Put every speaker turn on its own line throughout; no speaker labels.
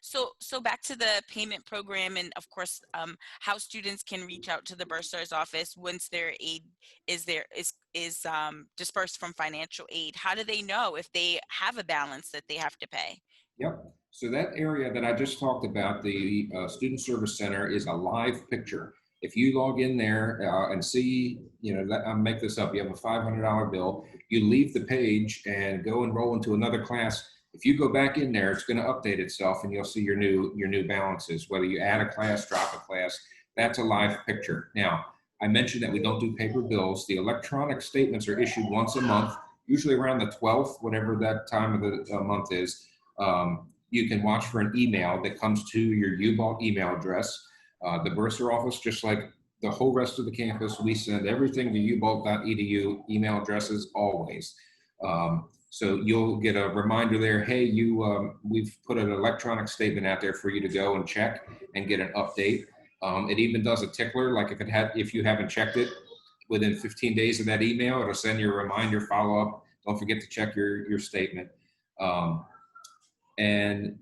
So back to the payment program, and of course, how students can reach out to the bursar's office once their aid is dispersed from financial aid. How do they know if they have a balance that they have to pay?
Yep. So that area that I just talked about, the Student Service Center, is a live picture. If you log in there and see, I'll make this up, you have a $500 bill, you leave the page and go enroll into another class. If you go back in there, it's going to update itself and you'll see your new balances. Whether you add a class, drop a class, that's a live picture. Now, I mentioned that we don't do paper bills. The electronic statements are issued once a month, usually around the 12th, whatever that time of the month is. You can watch for an email that comes to your UBalt email address. The bursar office, just like the whole rest of the campus, we send everything to ubalt.edu email addresses always. So you'll get a reminder there, hey, we've put an electronic statement out there for you to go and check and get an update. It even does a tickler, like if you haven't checked it within 15 days of that email, it'll send you a reminder, follow up. Don't forget to check your statement. And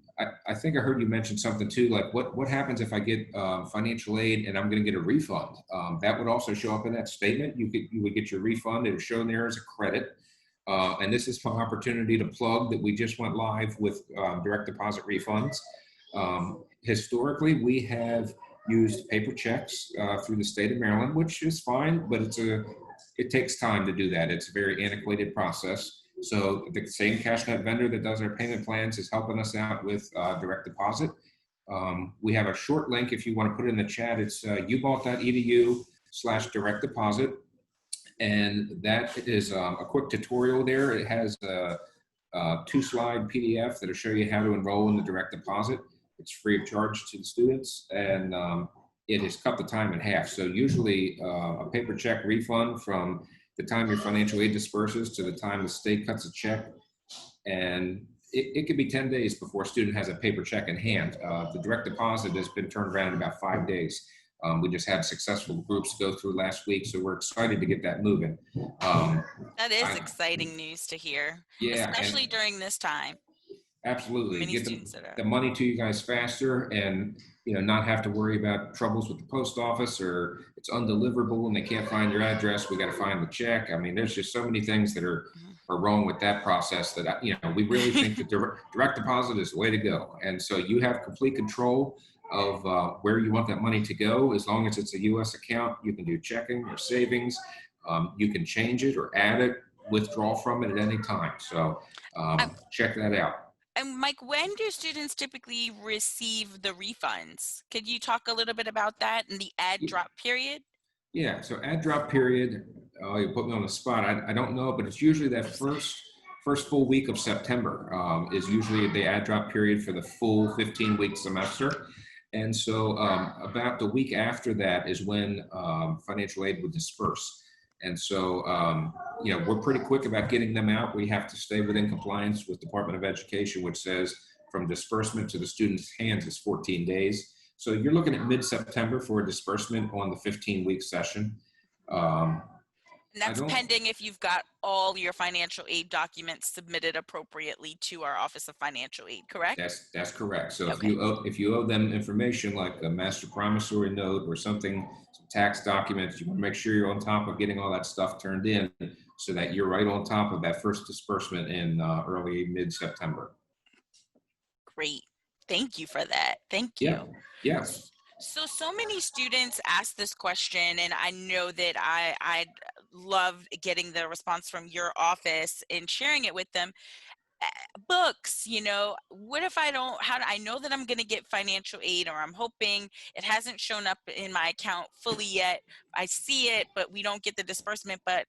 I think I heard you mention something too, like what happens if I get financial aid and I'm going to get a refund? That would also show up in that statement. You would get your refund. It would show there as a credit. And this is my opportunity to plug that we just went live with direct deposit refunds. Historically, we have used paper checks through the state of Maryland, which is fine, but it takes time to do that. It's a very antiquated process. So the same CashNet vendor that does our payment plans is helping us out with direct deposit. We have a short link if you want to put it in the chat. It's ubalt.edu/direct deposit. And that is a quick tutorial there. It has a 2-slide PDF that'll show you how to enroll in the direct deposit. It's free of charge to the students, and it has cut the time in half. So usually a paper check refund from the time your financial aid disperses to the time the state cuts a check, and it could be 10 days before a student has a paper check in hand. The direct deposit has been turned around in about 5 days. We just had successful groups go through last week, so we're excited to get that moving.
That is exciting news to hear,
yeah,
especially during this time.
Absolutely. Get the money to you guys faster, and not have to worry about troubles with the post office or it's undeliverable and they can't find your address. We got to find the check. I mean, there's just so many things that are wrong with that process that we really think that direct deposit is the way to go. And so you have complete control of where you want that money to go. As long as it's a U.S. account, you can do checking or savings. You can change it or add it, withdraw from it at any time. So check that out.
And Mike, when do students typically receive the refunds? Could you talk a little bit about that and the add drop period?
Yeah, so add drop period, you put me on the spot. I don't know, but it's usually that first full week of September is usually the add drop period for the full 15-week semester. And so about the week after that is when financial aid would disperse. And so, we're pretty quick about getting them out. We have to stay within compliance with Department of Education, which says from disbursement to the student's hands is 14 days. So you're looking at mid-September for a disbursement on the 15-week session.
And that's pending if you've got all your financial aid documents submitted appropriately to our Office of Financial Aid, correct?
That's correct. So
okay.
if you owe them information like a master promissory note or something, some tax documents, you want to make sure you're on top of getting all that stuff turned in so that you're right on top of that first disbursement in early mid-September.
Great. Thank you for that. Thank you.
Yeah. Yes.
So many students ask this question, and I know that I love getting the response from your office and sharing it with them. Books, what if I don't, I know that I'm going to get financial aid, or I'm hoping it hasn't shown up in my account fully yet. I see it, but we don't get the disbursement. But,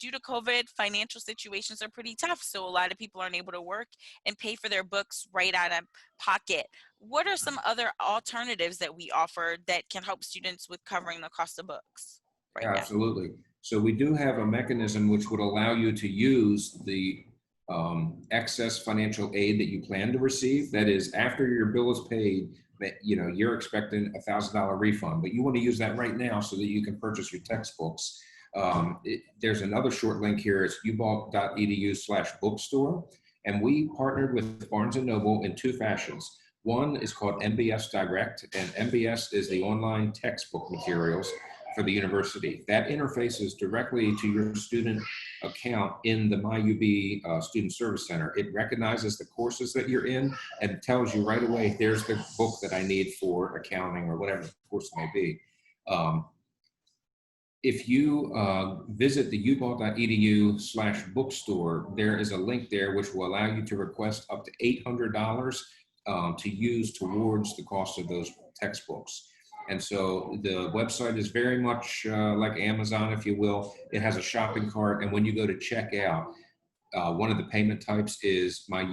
due to COVID, financial situations are pretty tough. So a lot of people aren't able to work and pay for their books right out of pocket. What are some other alternatives that we offer that can help students with covering the cost of books right now?
Absolutely. So we do have a mechanism which would allow you to use the excess financial aid that you plan to receive. That is, after your bill is paid, that you're expecting a $1,000 refund, but you want to use that right now so that you can purchase your textbooks. There's another short link here. It's ubalt.edu/bookstore, and we partnered with Barnes & Noble in 2 fashions. One is called MBS Direct, and MBS is the online textbook materials for the university. That interfaces directly to your student account in the MyUB Student Service Center. It recognizes the courses that you're in and tells you right away, there's the book that I need for accounting or whatever the course may be. If you visit the ubal.edu/bookstore, there is a link there which will allow you to request up to $800 to use towards the cost of those textbooks. And so the website is very much like Amazon, if you will. It has a shopping cart, and when you go to check out, one of the payment types is my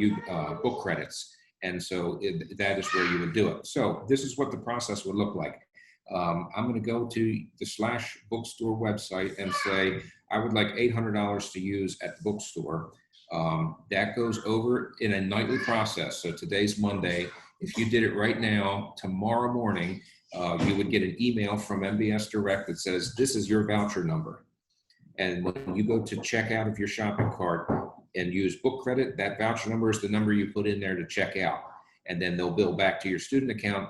book credits. And so that is where you would do it. So this is what the process would look like. I'm going to go to the /bookstore website and say, I would like $800 to use at the bookstore. That goes over in a nightly process. So today's Monday. If you did it right now, tomorrow morning, you would get an email from MBS Direct that says, this is your voucher number. And when you go to check out of your shopping cart and use book credit, that voucher number is the number you put in there to check out. And then they'll bill back to your student account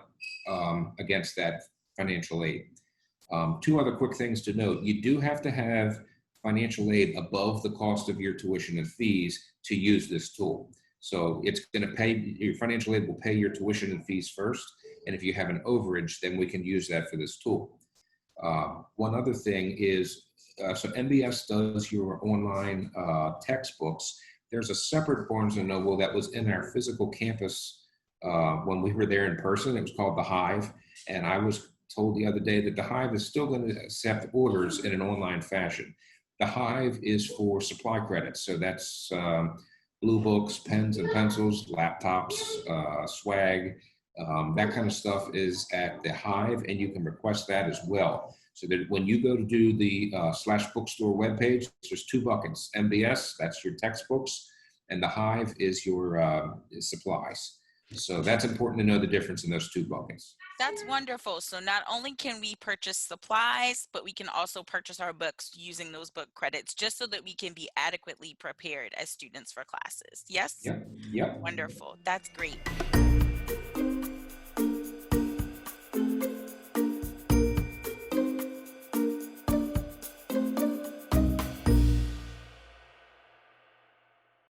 against that financial aid. Two other quick things to note. You do have to have financial aid above the cost of your tuition and fees to use this tool. So it's going to pay, your financial aid will pay your tuition and fees first. And if you have an overage, then we can use that for this tool. One other thing is, so MBS does your online textbooks. There's a separate Barnes & Noble that was in our physical campus when we were there in person. It was called The Hive. And I was told the other day that The Hive is still going to accept orders in an online fashion. The Hive is for supply credits. So that's blue books, pens and pencils, laptops, swag, that kind of stuff is at the Hive, and you can request that as well. So that when you go to do the /bookstore webpage, there's two buckets. MBS, that's your textbooks, and the Hive is your supplies. So that's important to know the difference in those two buckets.
That's wonderful. So not only can we purchase supplies, but we can also purchase our books using those book credits just so that we can be adequately prepared as students for classes. Yes?
Yep. Yep.
Wonderful. That's great.